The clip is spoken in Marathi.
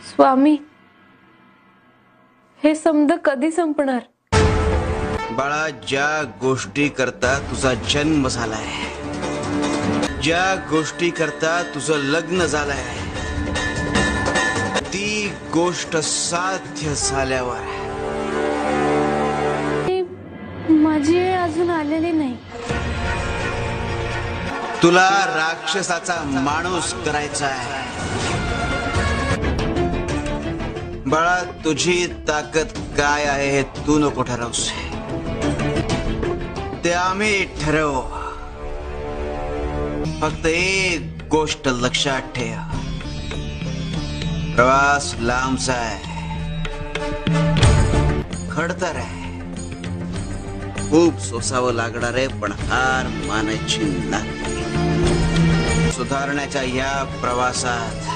स्वामी, हे समद कधी संपणार? बाळा, ज्या गोष्टी करता तुझा जन्म झालाय, ज्या गोष्टी करता तुझं लग्न झालंय, ती गोष्ट साध्य झाल्यावर माझी वेळ अजून आलेली नाही. तुला राक्षसाचा माणूस करायचा आहे. बाळा, तुझी ताकद काय आहे हे तू नको ठरवूस, ते आम्ही ठरवू. फक्त एक गोष्ट लक्षात ठेव, प्रवास लांबचा आहे, खडतर आहे, खूप सोसावं लागणार आहे, पण हार मानायची नाही. सुधारण्याच्या या प्रवासात